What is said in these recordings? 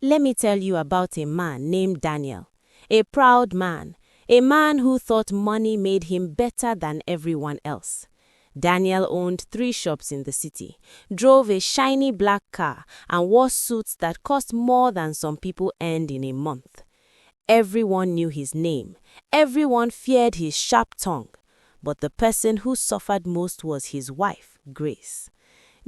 Let me tell you about a man named Daniel, a proud man, a man who thought money made him better than everyone else. Daniel owned 3 shops in the city, drove a shiny black car, and wore suits that cost more than some people earned in a month. Everyone knew his name. Everyone feared his sharp tongue. But the person who suffered most was his wife, Grace.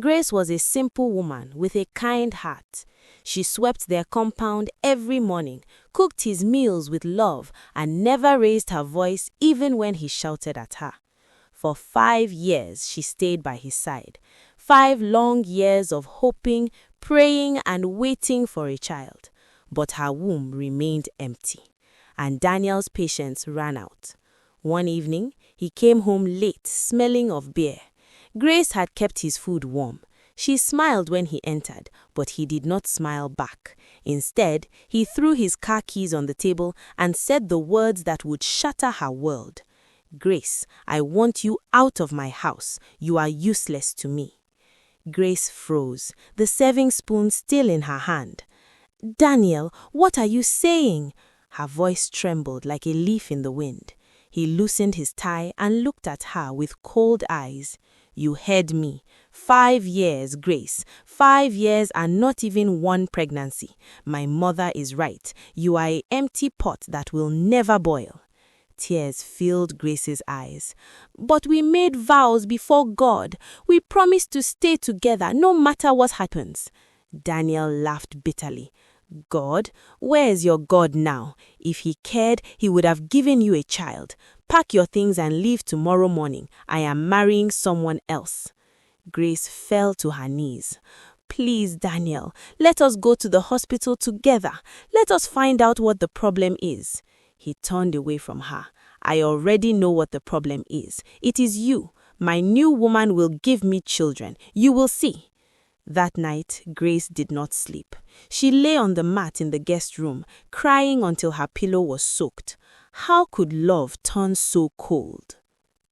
Grace was a simple woman with a kind heart. She swept their compound every morning, cooked his meals with love, and never raised her voice even when he shouted at her. For 5 years, she stayed by his side. 5 long years of hoping, praying, and waiting for a child. But her womb remained empty, and Daniel's patience ran out. One evening, he came home late, smelling of beer. Grace had kept his food warm. She smiled when he entered, but he did not smile back. Instead, he threw his car keys on the table and said the words that would shatter her world. "Grace, I want you out of my house. You are useless to me." Grace froze, the serving spoon still in her hand. "Daniel, what are you saying?" Her voice trembled like a leaf in the wind. He loosened his tie and looked at her with cold eyes. "You heard me. 5 years, Grace. 5 years and not even 1 pregnancy. My mother is right. You are an empty pot that will never boil." Tears filled Grace's eyes. "But we made vows before God. We promised to stay together no matter what happens." Daniel laughed bitterly. "God? Where is your God now? If he cared, he would have given you a child. Pack your things and leave tomorrow morning. I am marrying someone else." Grace fell to her knees. "Please, Daniel, let us go to the hospital together. Let us find out what the problem is." He turned away from her. "I already know what the problem is. It is you. My new woman will give me children. You will see." That night, Grace did not sleep. She lay on the mat in the guest room, crying until her pillow was soaked. How could love turn so cold?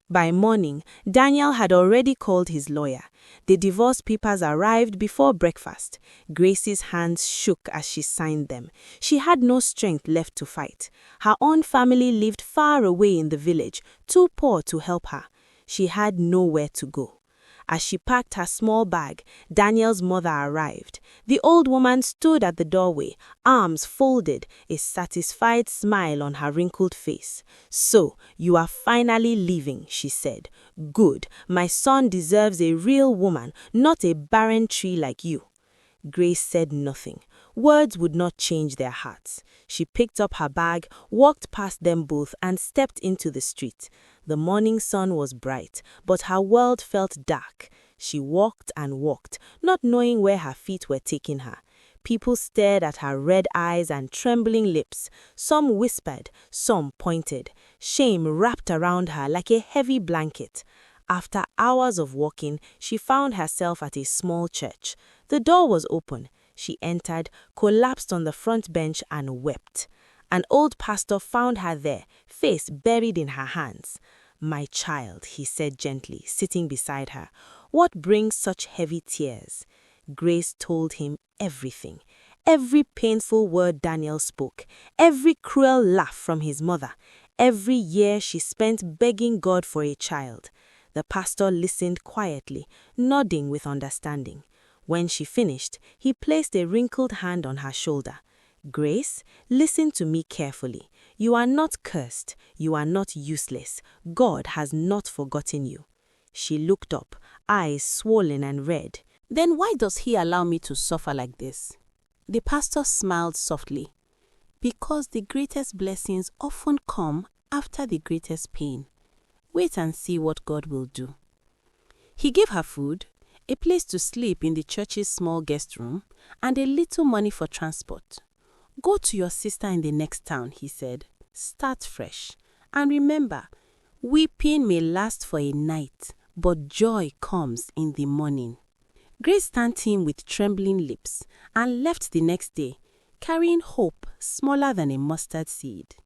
By morning, Daniel had already called his lawyer. The divorce papers arrived before breakfast. Grace's hands shook as she signed them. She had no strength left to fight. Her own family lived far away in the village, too poor to help her. She had nowhere to go. As she packed her small bag, Daniel's mother arrived. The old woman stood at the doorway, arms folded, a satisfied smile on her wrinkled face. "So, you are finally leaving," she said. "Good. My son deserves a real woman, not a barren tree like you." Grace said nothing. Words would not change their hearts. She picked up her bag, walked past them both, and stepped into the street. The morning sun was bright, but her world felt dark. She walked and walked, not knowing where her feet were taking her. People stared at her red eyes and trembling lips. Some whispered, some pointed. Shame wrapped around her like a heavy blanket. After hours of walking, she found herself at a small church. The door was open. She entered, collapsed on the front bench, and wept. An old pastor found her there, face buried in her hands. "My child," he said gently, sitting beside her, "what brings such heavy tears?" Grace told him everything. Every painful word Daniel spoke, every cruel laugh from his mother, every year she spent begging God for a child. The pastor listened quietly, nodding with understanding. When she finished, he placed a wrinkled hand on her shoulder. "Grace, listen to me carefully. You are not cursed. You are not useless. God has not forgotten you." She looked up, eyes swollen and red. "Then why does he allow me to suffer like this?" The pastor smiled softly. "Because the greatest blessings often come after the greatest pain. Wait and see what God will do." He gave her food, a place to sleep in the church's small guest room, and a little money for transport. "Go to your sister in the next town," he said. "Start fresh. And remember, weeping may last for a night, but joy comes in the morning." Grace thanked him with trembling lips and left the next day, carrying hope smaller than a mustard seed.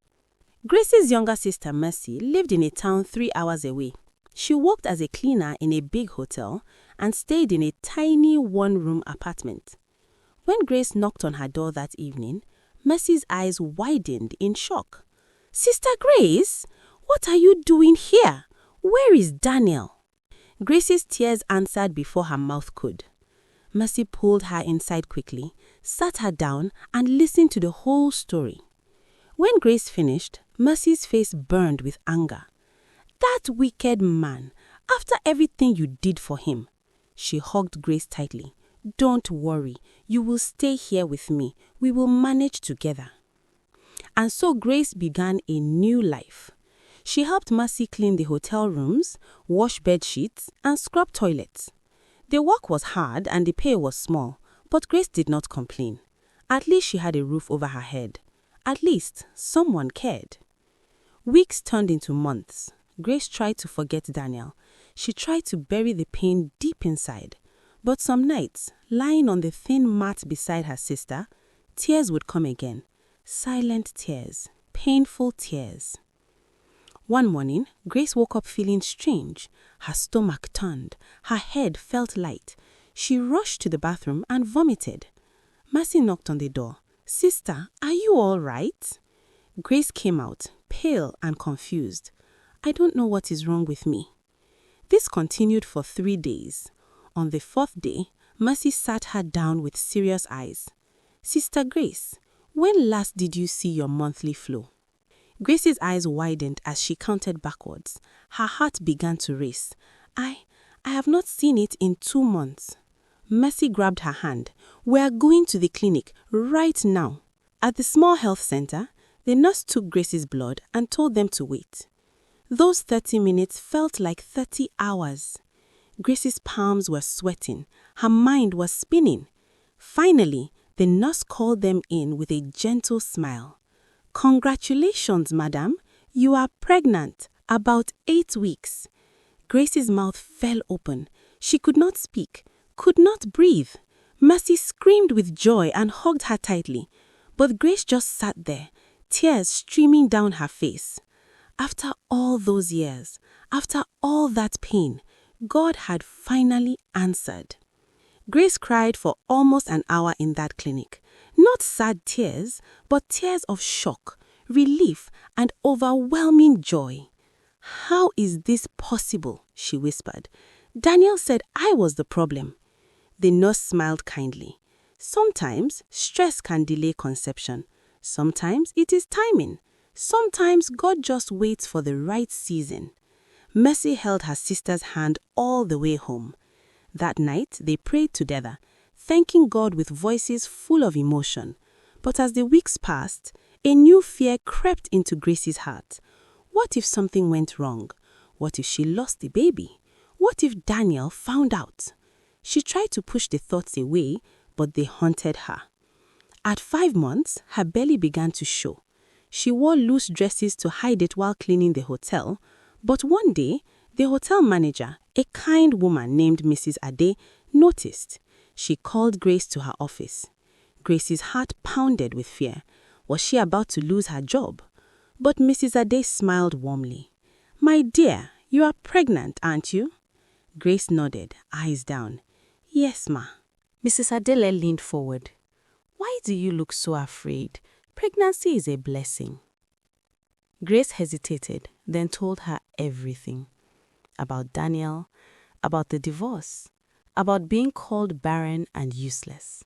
Grace's younger sister, Mercy, lived in a town 3 hours away. She worked as a cleaner in a big hotel and stayed in a tiny one-room apartment. When Grace knocked on her door that evening, Mercy's eyes widened in shock. "Sister Grace, what are you doing here? Where is Daniel?" Grace's tears answered before her mouth could. Mercy pulled her inside quickly, sat her down, and listened to the whole story. When Grace finished, Mercy's face burned with anger. "That wicked man, after everything you did for him." She hugged Grace tightly. "Don't worry, you will stay here with me. We will manage together." And so Grace began a new life. She helped Mercy clean the hotel rooms, wash bed sheets, and scrub toilets. The work was hard and the pay was small, but Grace did not complain. At least she had a roof over her head. At least someone cared. Weeks turned into months. Grace tried to forget Daniel. She tried to bury the pain deep inside. But some nights, lying on the thin mat beside her sister, tears would come again. Silent tears, painful tears. One morning, Grace woke up feeling strange. Her stomach turned. Her head felt light. She rushed to the bathroom and vomited. Mercy knocked on the door. "Sister, are you all right?" Grace came out, pale and confused. "I don't know what is wrong with me." This continued for 3 days. On the 4th day, Mercy sat her down with serious eyes. "Sister Grace, when last did you see your monthly flow?" Grace's eyes widened as she counted backwards. Her heart began to race. I have not seen it in 2 months." Mercy grabbed her hand. "We are going to the clinic right now." At the small health center, the nurse took Grace's blood and told them to wait. Those 30 minutes felt like 30 hours. Grace's palms were sweating. Her mind was spinning. Finally, the nurse called them in with a gentle smile. "Congratulations, madam. You are pregnant, about 8 weeks." Grace's mouth fell open. She could not speak, could not breathe. Mercy screamed with joy and hugged her tightly. But Grace just sat there, tears streaming down her face. After all those years, after all that pain, God had finally answered. Grace cried for almost an hour in that clinic. Not sad tears, but tears of shock, relief, and overwhelming joy. "How is this possible?" she whispered. "Daniel said I was the problem." The nurse smiled kindly. "Sometimes stress can delay conception. Sometimes it is timing. Sometimes God just waits for the right season." Mercy held her sister's hand all the way home. That night, they prayed together, thanking God with voices full of emotion. But as the weeks passed, a new fear crept into Grace's heart. What if something went wrong? What if she lost the baby? What if Daniel found out? She tried to push the thoughts away, but they haunted her. At 5 months, her belly began to show. She wore loose dresses to hide it while cleaning the hotel, but one day, the hotel manager, a kind woman named Mrs. Ade, noticed. She called Grace to her office. Grace's heart pounded with fear. Was she about to lose her job? But Mrs. Ade smiled warmly. "My dear, you are pregnant, aren't you?" Grace nodded, eyes down. "Yes, ma." Mrs. Adele leaned forward. "Why do you look so afraid? Pregnancy is a blessing." Grace hesitated, then told her everything. About Daniel, about the divorce, about being called barren and useless.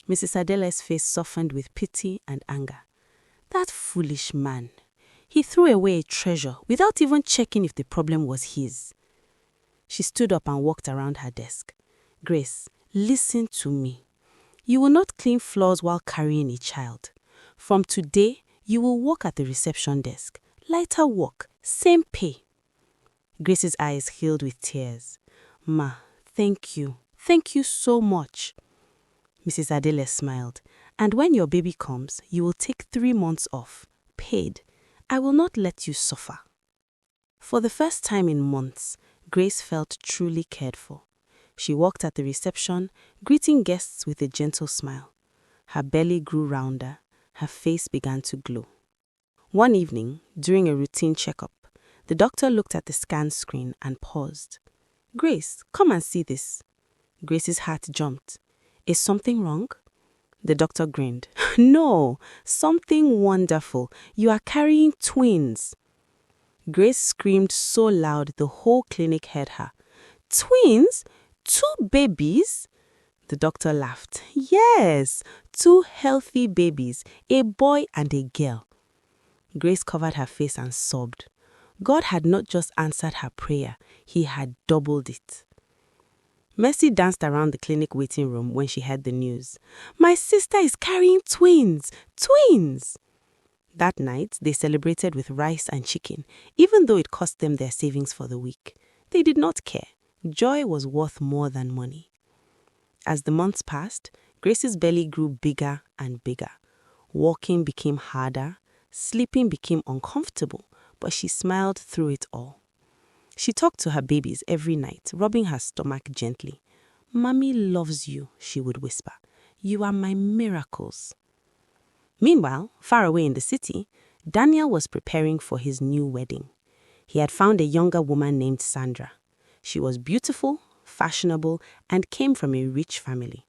Mrs. Adele's face softened with pity and anger. That foolish man. He threw away a treasure without even checking if the problem was his. She stood up and walked around her desk. "Grace, listen to me. You will not clean floors while carrying a child. From today, you will work at the reception desk. Lighter work, same pay." Grace's eyes filled with tears. "Ma, thank you. Thank you so much." Mrs. Adele smiled. "And when your baby comes, you will take 3 months off, paid. I will not let you suffer." For the first time in months, Grace felt truly cared for. She walked at the reception, greeting guests with a gentle smile. Her belly grew rounder. Her face began to glow. One evening, during a routine checkup, the doctor looked at the scan screen and paused. "Grace, come and see this." Grace's heart jumped. "Is something wrong?" The doctor grinned. No, something wonderful. You are carrying twins. Grace screamed so loud the whole clinic heard her. Twins? 2 babies? The doctor laughed. Yes, 2 healthy babies, a boy and a girl. Grace covered her face and sobbed. God had not just answered her prayer, he had doubled it. Mercy danced around the clinic waiting room when she heard the news. My sister is carrying twins! Twins! That night, they celebrated with rice and chicken, even though it cost them their savings for the week. They did not care. Joy was worth more than money. As the months passed, Grace's belly grew bigger and bigger. Walking became harder, sleeping became uncomfortable, but she smiled through it all. She talked to her babies every night, rubbing her stomach gently. Mommy loves you, she would whisper. You are my miracles. Meanwhile, far away in the city, Daniel was preparing for his new wedding. He had found a younger woman named Sandra. She was beautiful, fashionable, and came from a rich family.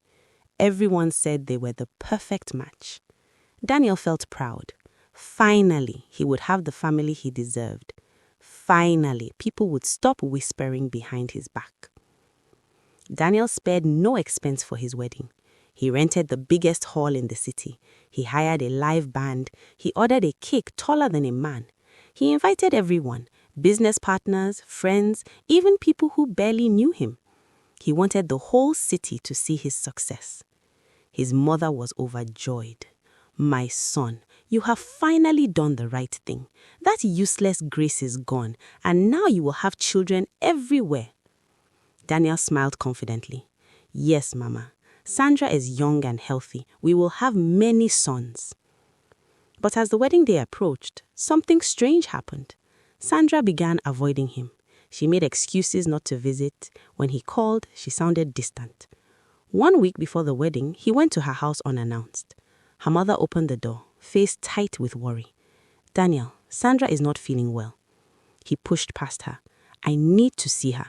Everyone said they were the perfect match. Daniel felt proud. Finally, he would have the family he deserved. Finally, people would stop whispering behind his back. Daniel spared no expense for his wedding. He rented the biggest hall in the city. He hired a live band. He ordered a cake taller than a man. He invited everyone, business partners, friends, even people who barely knew him. He wanted the whole city to see his success. His mother was overjoyed. My son, you have finally done the right thing. That useless Grace is gone, and now you will have children everywhere. Daniel smiled confidently. Yes, Mama. Sandra is young and healthy. We will have many sons. But as the wedding day approached, something strange happened. Sandra began avoiding him. She made excuses not to visit. When he called, she sounded distant. 1 week before the wedding, he went to her house unannounced. Her mother opened the door, face tight with worry. Daniel, Sandra is not feeling well. He pushed past her. I need to see her.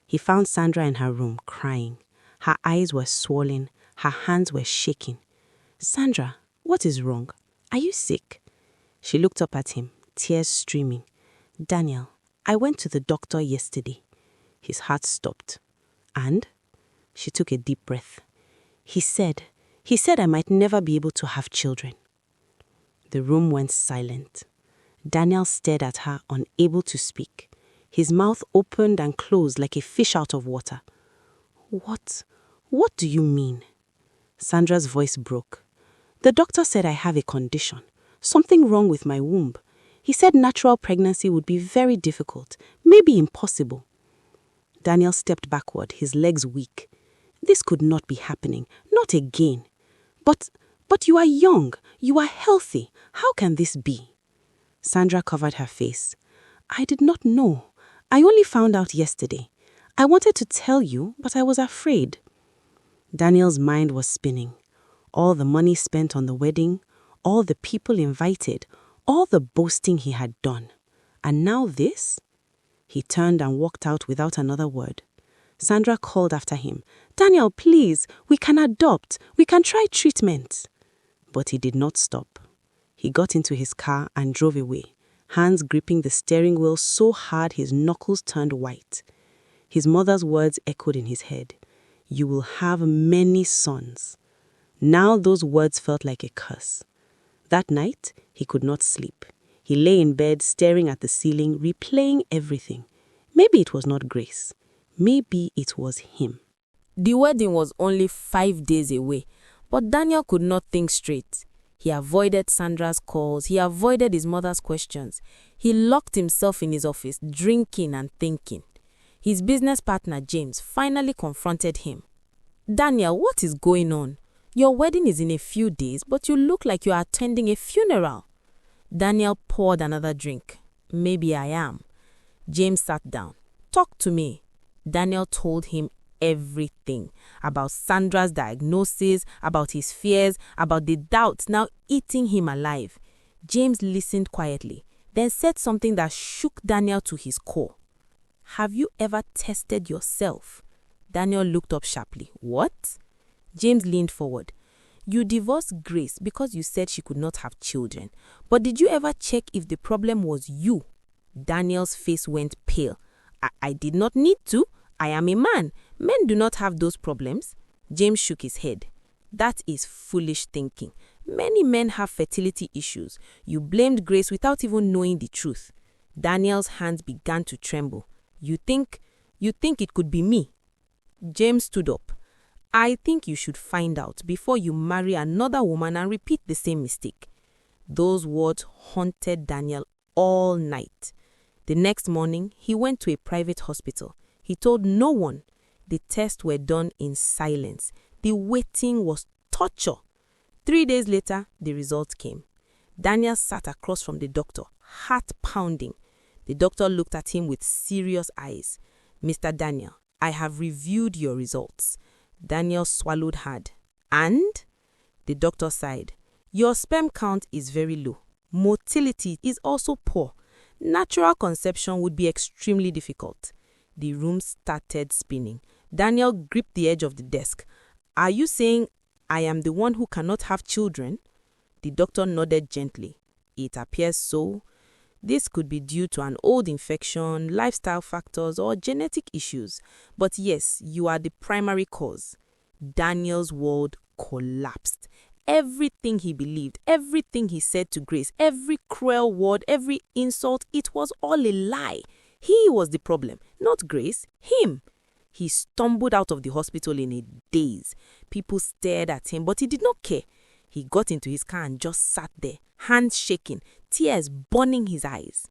He found Sandra in her room, crying. Her eyes were swollen. Her hands were shaking. Sandra, what is wrong? Are you sick? She looked up at him, tears streaming. Daniel, I went to the doctor yesterday. His heart stopped. And? She took a deep breath. He said I might never be able to have children. The room went silent. Daniel stared at her, unable to speak. His mouth opened and closed like a fish out of water. What do you mean? Sandra's voice broke. The doctor said I have a condition, something wrong with my womb. He said natural pregnancy would be very difficult, maybe impossible. Daniel stepped backward, his legs weak. This could not be happening, not again. But you are young, you are healthy. How can this be? Sandra covered her face. I did not know. I only found out yesterday. I wanted to tell you, but I was afraid. Daniel's mind was spinning. All the money spent on the wedding, all the people invited, all the boasting he had done. And now this? He turned and walked out without another word. Sandra called after him. Daniel, please, we can adopt. We can try treatment. But he did not stop. He got into his car and drove away, hands gripping the steering wheel so hard his knuckles turned white. His mother's words echoed in his head. You will have many sons. Now those words felt like a curse. That night, he could not sleep. He lay in bed staring at the ceiling, replaying everything. Maybe it was not Grace. Maybe it was him. The wedding was only 5 days away, but Daniel could not think straight. He avoided Sandra's calls. He avoided his mother's questions. He locked himself in his office, drinking and thinking. His business partner, James, finally confronted him. Daniel, what is going on? Your wedding is in a few days, but you look like you are attending a funeral. Daniel poured another drink. Maybe I am. James sat down. Talk to me. Daniel told him everything about Sandra's diagnosis, about his fears, about the doubts now eating him alive. James listened quietly, then said something that shook Daniel to his core. Have you ever tested yourself? Daniel looked up sharply. What? James leaned forward. You divorced Grace because you said she could not have children. But did you ever check if the problem was you? Daniel's face went pale. I did not need to. I am a man. Men do not have those problems. James shook his head. That is foolish thinking. Many men have fertility issues. You blamed Grace without even knowing the truth. Daniel's hands began to tremble. You think it could be me? James stood up. I think you should find out before you marry another woman and repeat the same mistake. Those words haunted Daniel all night. The next morning, he went to a private hospital. He told no one. The tests were done in silence. The waiting was torture. 3 days later, the results came. Daniel sat across from the doctor, heart pounding. The doctor looked at him with serious eyes. Mr. Daniel, I have reviewed your results. Daniel swallowed hard. And? The doctor sighed. Your sperm count is very low. Motility is also poor. Natural conception would be extremely difficult. The room started spinning. Daniel gripped the edge of the desk. Are you saying I am the one who cannot have children? The doctor nodded gently. It appears so. This could be due to an old infection, lifestyle factors, or genetic issues. But yes, you are the primary cause. Daniel's world collapsed. Everything he believed, everything he said to Grace, every cruel word, every insult, it was all a lie. He was the problem, not Grace, him. He stumbled out of the hospital in a daze. People stared at him, but he did not care. He got into his car and just sat there, hands shaking, tears burning his eyes.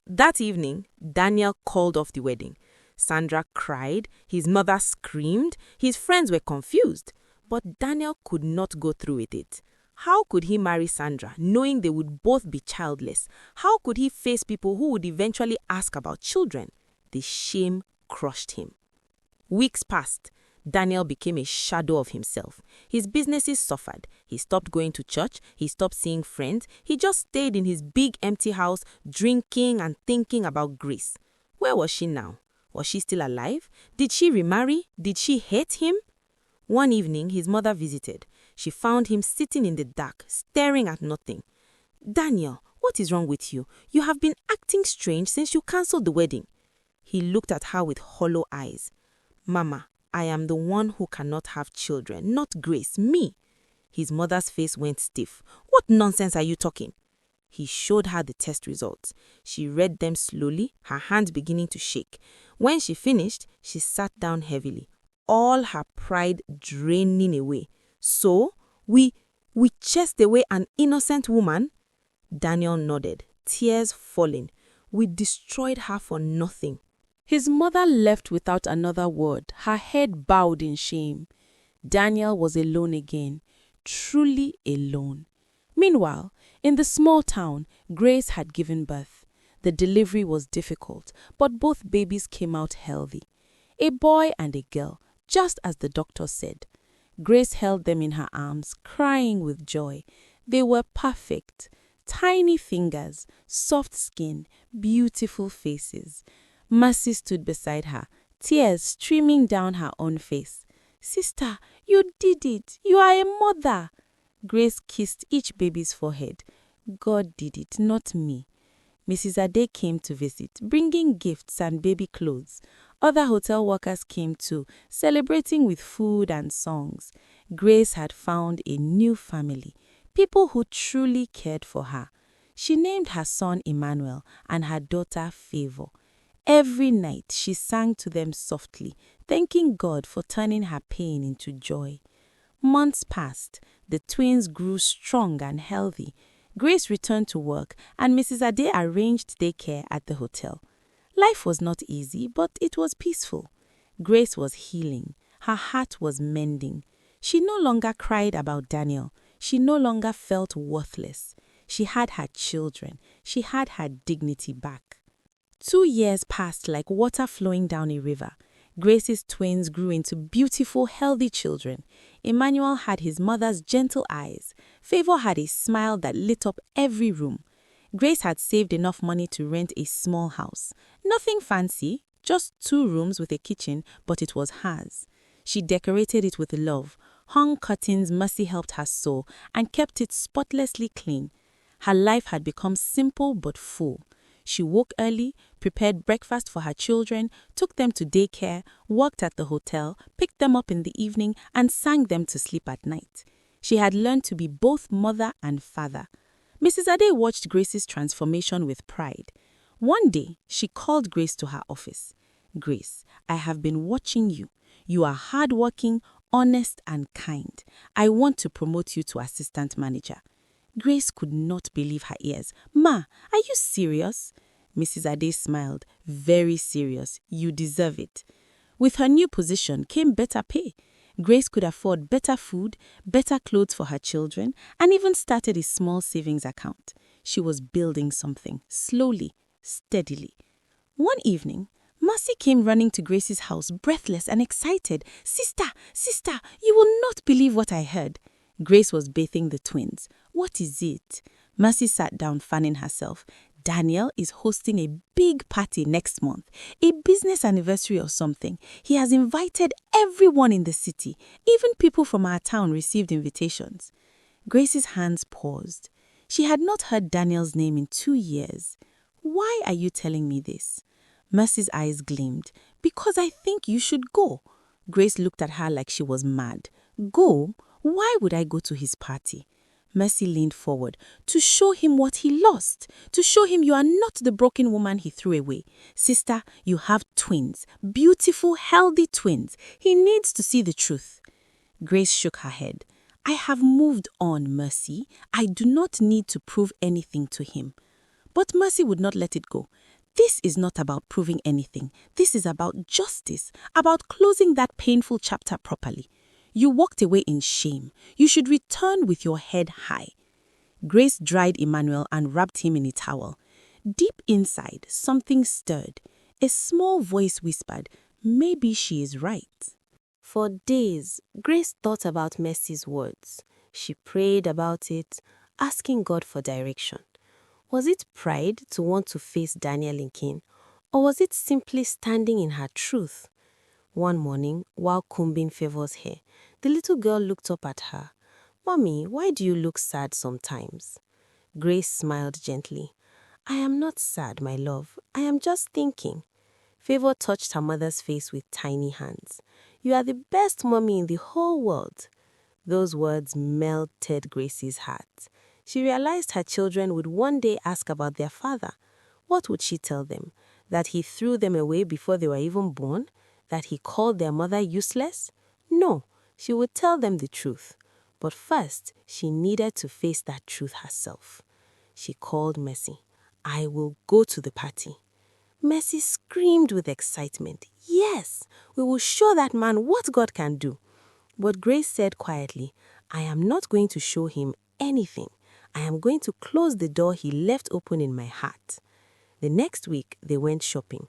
That evening, Daniel called off the wedding. Sandra cried, his mother screamed, his friends were confused. But Daniel could not go through with it. How could he marry Sandra, knowing they would both be childless? How could he face people who would eventually ask about children? The shame crushed him. Weeks passed. Daniel became a shadow of himself. His businesses suffered. He stopped going to church. He stopped seeing friends. He just stayed in his big empty house, drinking and thinking about Grace. Where was she now? Was she still alive? Did she remarry? Did she hate him? One evening, his mother visited. She found him sitting in the dark, staring at nothing. Daniel, what is wrong with you? You have been acting strange since you cancelled the wedding. He looked at her with hollow eyes. Mama, I am the one who cannot have children, not Grace, me. His mother's face went stiff. What nonsense are you talking? He showed her the test results. She read them slowly, her hands beginning to shake. When she finished, she sat down heavily, all her pride draining away. So, we chased away an innocent woman? Daniel nodded, tears falling. We destroyed her for nothing. His mother left without another word, her head bowed in shame. Daniel was alone again, truly alone. Meanwhile, in the small town, Grace had given birth. The delivery was difficult, but both babies came out healthy. A boy and a girl, just as the doctor said. Grace held them in her arms, crying with joy. They were perfect. Tiny fingers, soft skin, beautiful faces. Mercy stood beside her, tears streaming down her own face. Sister, you did it. You are a mother. Grace kissed each baby's forehead. God did it, not me. Mrs. Ade came to visit, bringing gifts and baby clothes. Other hotel workers came too, celebrating with food and songs. Grace had found a new family, people who truly cared for her. She named her son Emmanuel and her daughter Favor. Every night she sang to them softly, thanking God for turning her pain into joy. Months passed. The twins grew strong and healthy. Grace returned to work and Mrs. Ade arranged daycare at the hotel. Life was not easy, but it was peaceful. Grace was healing. Her heart was mending. She no longer cried about Daniel. She no longer felt worthless. She had her children. She had her dignity back. 2 years passed like water flowing down a river. Grace's twins grew into beautiful, healthy children. Emmanuel had his mother's gentle eyes. Favor had a smile that lit up every room. Grace had saved enough money to rent a small house. Nothing fancy, just 2 rooms with a kitchen, but it was hers. She decorated it with love, hung curtains Mercy helped her sew, and kept it spotlessly clean. Her life had become simple but full. She woke early, prepared breakfast for her children, took them to daycare, worked at the hotel, picked them up in the evening, and sang them to sleep at night. She had learned to be both mother and father. Mrs. Ade watched Grace's transformation with pride. One day, she called Grace to her office. "Grace, I have been watching you. You are hardworking, honest, and kind. I want to promote you to assistant manager." Grace could not believe her ears. "Ma, are you serious?" Mrs. Ade smiled. "Very serious. You deserve it." With her new position came better pay. Grace could afford better food, better clothes for her children, and even started a small savings account. She was building something, slowly, steadily. One evening, Mercy came running to Grace's house, breathless and excited. Sister, you will not believe what I heard." Grace was bathing the twins. "What is it?" Mercy sat down, fanning herself. "Daniel is hosting a big party next month, a business anniversary or something. He has invited everyone in the city. Even people from our town received invitations." Grace's hands paused. She had not heard Daniel's name in 2 years. "Why are you telling me this?" Mercy's eyes gleamed. "Because I think you should go." Grace looked at her like she was mad. "Go? Why would I go to his party?" Mercy leaned forward. "To show him what he lost. To show him you are not the broken woman he threw away. Sister, you have twins. Beautiful, healthy twins. He needs to see the truth." Grace shook her head. "I have moved on, Mercy. I do not need to prove anything to him." But Mercy would not let it go. "This is not about proving anything. This is about justice, about closing that painful chapter properly. You walked away in shame. You should return with your head high." Grace dried Emmanuel and wrapped him in a towel. Deep inside, something stirred. A small voice whispered, "Maybe she is right." For days, Grace thought about Mercy's words. She prayed about it, asking God for direction. Was it pride to want to face Daniel Lincoln, or was it simply standing in her truth? One morning, while combing Favor's hair, the little girl looked up at her. "Mommy, why do you look sad sometimes?" Grace smiled gently. "I am not sad, my love. I am just thinking." Favor touched her mother's face with tiny hands. "You are the best mommy in the whole world." Those words melted Grace's heart. She realized her children would one day ask about their father. What would she tell them? That he threw them away before they were even born? That he called their mother useless? No, she would tell them the truth. But first, she needed to face that truth herself. She called Mercy. "I will go to the party." Mercy screamed with excitement. "Yes, we will show that man what God can do." But Grace said quietly, "I am not going to show him anything. I am going to close the door he left open in my heart." The next week, they went shopping.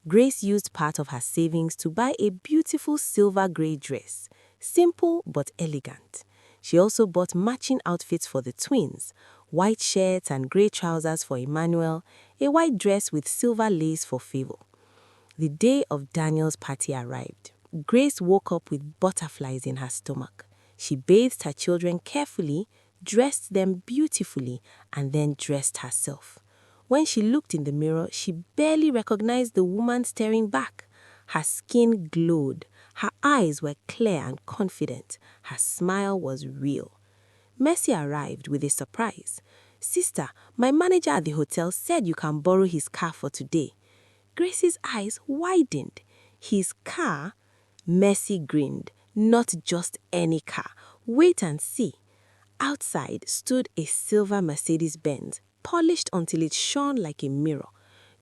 Grace used part of her savings to buy a beautiful silver gray dress, simple but elegant. She also bought matching outfits for the twins, white shirts and gray trousers for Emmanuel, a white dress with silver lace for Favor. The day of Daniel's party arrived. Grace woke up with butterflies in her stomach. She bathed her children carefully, dressed them beautifully, and then dressed herself. When she looked in the mirror, she barely recognized the woman staring back. Her skin glowed. Her eyes were clear and confident. Her smile was real. Mercy arrived with a surprise. "Sister, my manager at the hotel said you can borrow his car for today." Grace's eyes widened. "His car?" Mercy grinned. "Not just any car. Wait and see." Outside stood a silver Mercedes-Benz, polished until it shone like a mirror.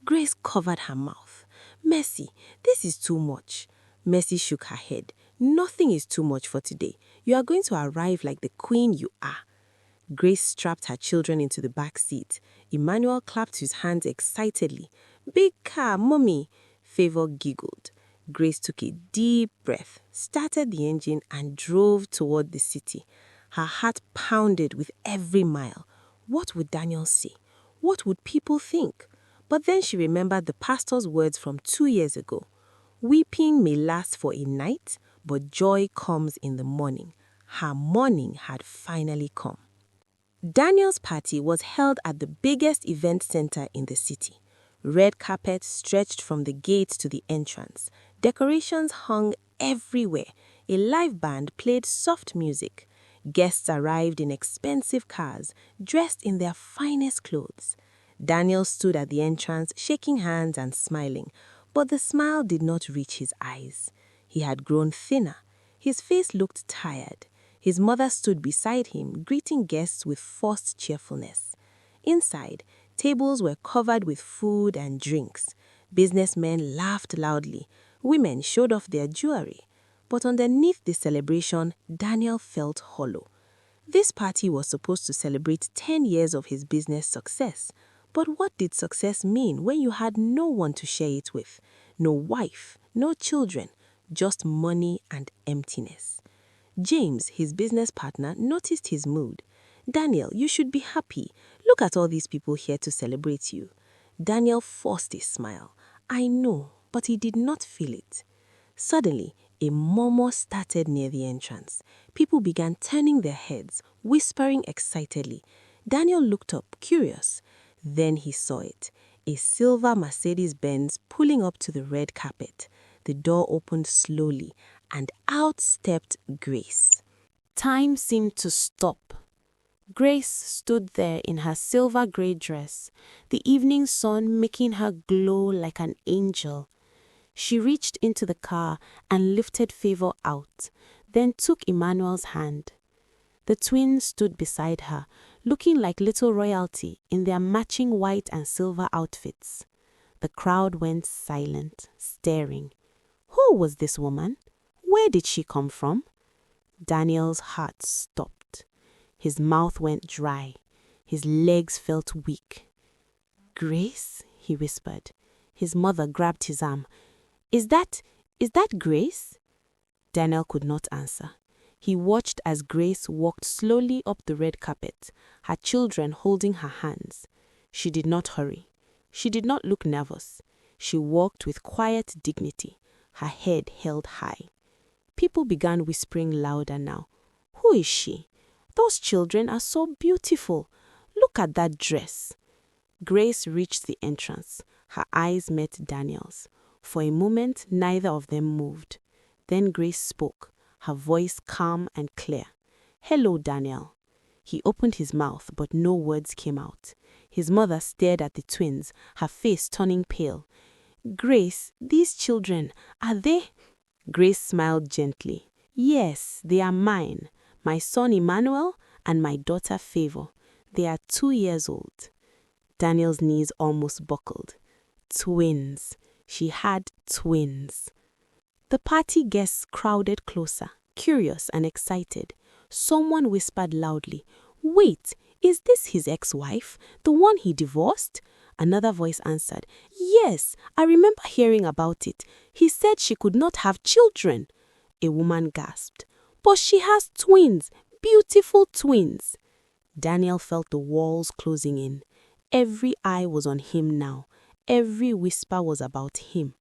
Grace covered her mouth. "Mercy, this is too much." Mercy shook her head. "Nothing is too much for today. You are going to arrive like the queen you are." Grace strapped her children into the back seat. Emmanuel clapped his hands excitedly. "Big car, Mommy." Favor giggled. Grace took a deep breath, started the engine, and drove toward the city. Her heart pounded with every mile. What would Daniel say? What would people think? But then she remembered the pastor's words from 2 years ago. "Weeping may last for a night, but joy comes in the morning." Her morning had finally come. Daniel's party was held at the biggest event center in the city. Red carpet stretched from the gate to the entrance. Decorations hung everywhere. A live band played soft music. Guests arrived in expensive cars, dressed in their finest clothes. Daniel stood at the entrance, shaking hands and smiling, but the smile did not reach his eyes. He had grown thinner. His face looked tired. His mother stood beside him, greeting guests with forced cheerfulness. Inside, tables were covered with food and drinks. Businessmen laughed loudly. Women showed off their jewelry. But underneath the celebration, Daniel felt hollow. This party was supposed to celebrate 10 years of his business success. But what did success mean when you had no one to share it with? No wife, no children, just money and emptiness. James, his business partner, noticed his mood. "Daniel, you should be happy. Look at all these people here to celebrate you." Daniel forced a smile. "I know," but he did not feel it. Suddenly, a murmur started near the entrance. People began turning their heads, whispering excitedly. Daniel looked up, curious. Then he saw it, a silver Mercedes-Benz pulling up to the red carpet. The door opened slowly, and out stepped Grace. Time seemed to stop. Grace stood there in her silver-gray dress, the evening sun making her glow like an angel. She reached into the car and lifted Favor out, then took Emmanuel's hand. The twins stood beside her, looking like little royalty in their matching white and silver outfits. The crowd went silent, staring. Who was this woman? Where did she come from? Daniel's heart stopped. His mouth went dry. His legs felt weak. "Grace?" he whispered. His mother grabbed his arm. Is that Grace?" Daniel could not answer. He watched as Grace walked slowly up the red carpet, her children holding her hands. She did not hurry. She did not look nervous. She walked with quiet dignity, her head held high. People began whispering louder now. "Who is she? Those children are so beautiful. Look at that dress." Grace reached the entrance. Her eyes met Daniel's. For a moment, neither of them moved. Then Grace spoke, her voice calm and clear. "Hello, Daniel." He opened his mouth, but no words came out. His mother stared at the twins, her face turning pale. "Grace, these children, are they?" Grace smiled gently. "Yes, they are mine. My son Emmanuel and my daughter Favor. They are 2 years old." Daniel's knees almost buckled. Twins. She had twins. The party guests crowded closer, curious and excited. Someone whispered loudly, "Wait, is this his ex-wife, the one he divorced?" Another voice answered, "Yes, I remember hearing about it. He said she could not have children." A woman gasped, "But she has twins, beautiful twins." Daniel felt the walls closing in. Every eye was on him now. Every whisper was about him.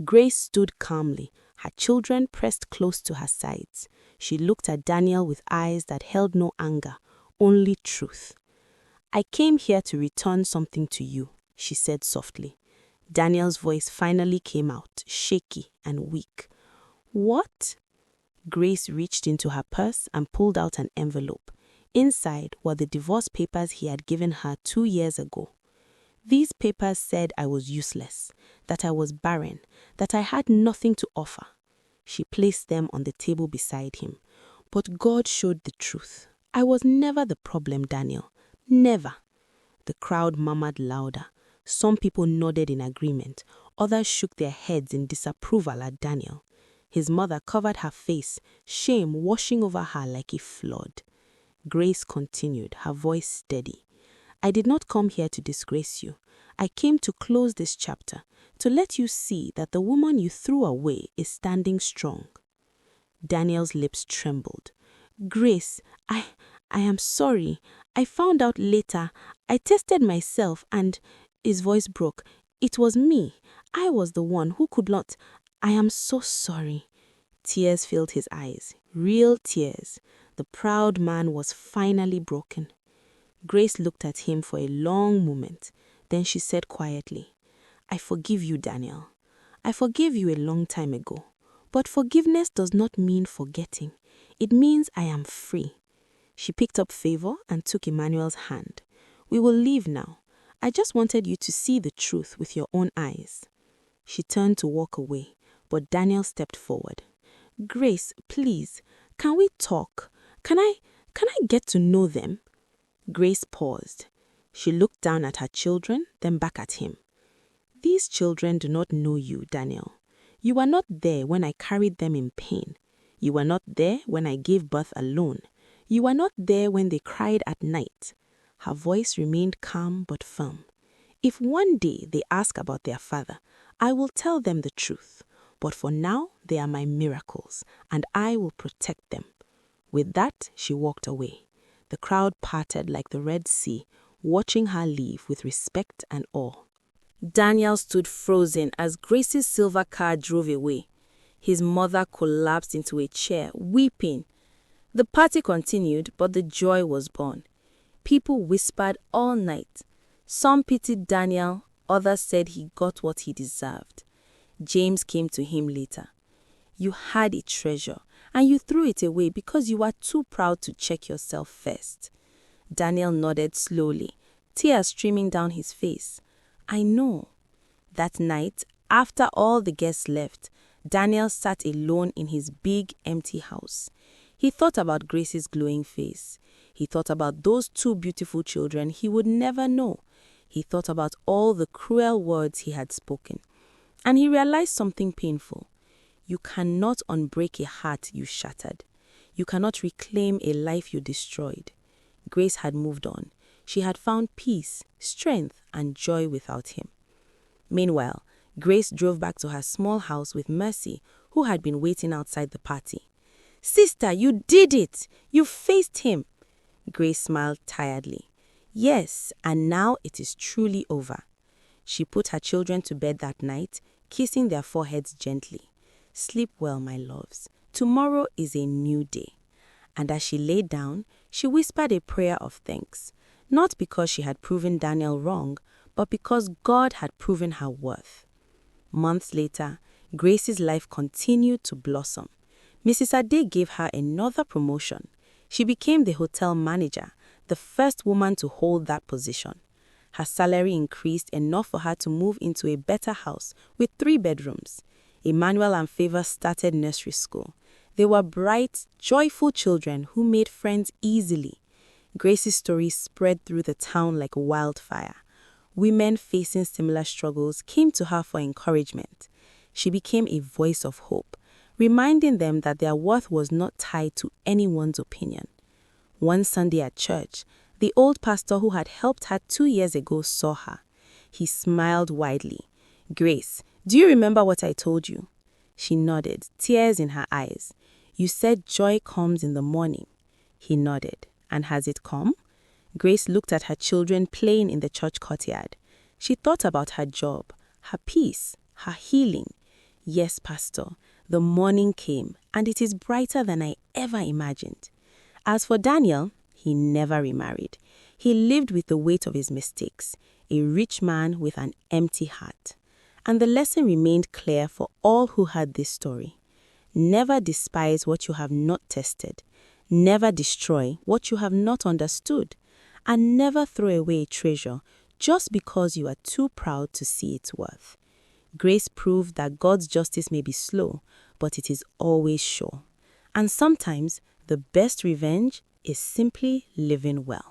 Grace stood calmly, her children pressed close to her sides. She looked at Daniel with eyes that held no anger, only truth. "I came here to return something to you," she said softly. Daniel's voice finally came out, shaky and weak. "What?" Grace reached into her purse and pulled out an envelope. Inside were the divorce papers he had given her 2 years ago. These papers said I was useless, that I was barren, that I had nothing to offer. She placed them on the table beside him. But God showed the truth. I was never the problem, Daniel. Never. The crowd murmured louder. Some people nodded in agreement. Others shook their heads in disapproval at Daniel. His mother covered her face, shame washing over her like a flood. Grace continued, her voice steady. "I did not come here to disgrace you. I came to close this chapter, to let you see that the woman you threw away is standing strong." Daniel's lips trembled. "Grace, I am sorry. I found out later. I tested myself and..." His voice broke. "It was me. I was the one who could not... I am so sorry." Tears filled his eyes, real tears. the proud man was finally broken. Grace looked at him for a long moment. Then she said quietly, "I forgive you, Daniel. I forgave you a long time ago. But forgiveness does not mean forgetting. It means I am free." She picked up Favor and took Emmanuel's hand. "We will leave now. I just wanted you to see the truth with your own eyes." She turned to walk away, but Daniel stepped forward. "Grace, please, can we talk? Can I get to know them?" Grace paused. She looked down at her children, then back at him. "These children do not know you, Daniel. You were not there when I carried them in pain. You were not there when I gave birth alone. You were not there when they cried at night." Her voice remained calm but firm. "If one day they ask about their father, I will tell them the truth. But for now, they are my miracles, and I will protect them." With that, she walked away. The crowd parted like the Red Sea, watching her leave with respect and awe. Daniel stood frozen as Grace's silver car drove away. His mother collapsed into a chair, weeping. The party continued, but the joy was gone. People whispered all night. Some pitied Daniel, others said he got what he deserved. James came to him later. "You had a treasure, and you threw it away because you were too proud to check yourself first." Daniel nodded slowly, tears streaming down his face. "I know." That night, after all the guests left, Daniel sat alone in his big, empty house. He thought about Grace's glowing face. He thought about those two beautiful children he would never know. He thought about all the cruel words he had spoken. And he realized something painful. You cannot unbreak a heart you shattered. You cannot reclaim a life you destroyed. Grace had moved on. She had found peace, strength, and joy without him. Meanwhile, Grace drove back to her small house with Mercy, who had been waiting outside the party. "Sister, you did it! You faced him!" Grace smiled tiredly. "Yes, and now it is truly over." She put her children to bed that night, kissing their foreheads gently. "Sleep well, my loves. Tomorrow is a new day." And as she lay down, she whispered a prayer of thanks, not because she had proven Daniel wrong, but because God had proven her worth. Months later, Grace's life continued to blossom. Mrs. Ade gave her another promotion. She became the hotel manager, the first woman to hold that position. Her salary increased enough for her to move into a better house with 3 bedrooms. Emmanuel and Favor started nursery school. They were bright, joyful children who made friends easily. Grace's story spread through the town like wildfire. Women facing similar struggles came to her for encouragement. She became a voice of hope, reminding them that their worth was not tied to anyone's opinion. One Sunday at church, the old pastor who had helped her 2 years ago saw her. He smiled widely. "Grace, do you remember what I told you?" She nodded, tears in her eyes. "You said joy comes in the morning." He nodded. "And has it come?" Grace looked at her children playing in the church courtyard. She thought about her job, her peace, her healing. "Yes, Pastor, the morning came, and it is brighter than I ever imagined." As for Daniel, he never remarried. He lived with the weight of his mistakes, a rich man with an empty heart. And the lesson remained clear for all who heard this story. Never despise what you have not tested. Never destroy what you have not understood. And never throw away a treasure just because you are too proud to see its worth. Grace proved that God's justice may be slow, but it is always sure. And sometimes the best revenge is simply living well.